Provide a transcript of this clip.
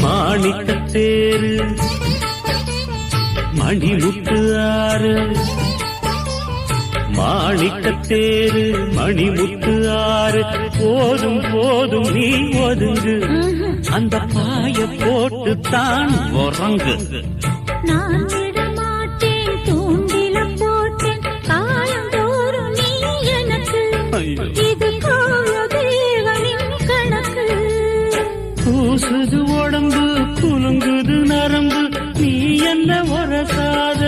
மாணிக்கத்தேரு மணிமுத்து ஆறு மாணிக்கத்தேரு மணிமுத்து ஆறு போதும் போதும் நீ ஒதுங்கு அந்த பாய போட்டு தான் உறங்கு நான் விட மாட்டேன் தூண்டில போட்டேன் காலந்தோறும் நீ எனக்கு இது கால தேவனின் கணக்கு பூசுது உடம்பு குலுங்குது நரம்பு நீ என்ன வரசாத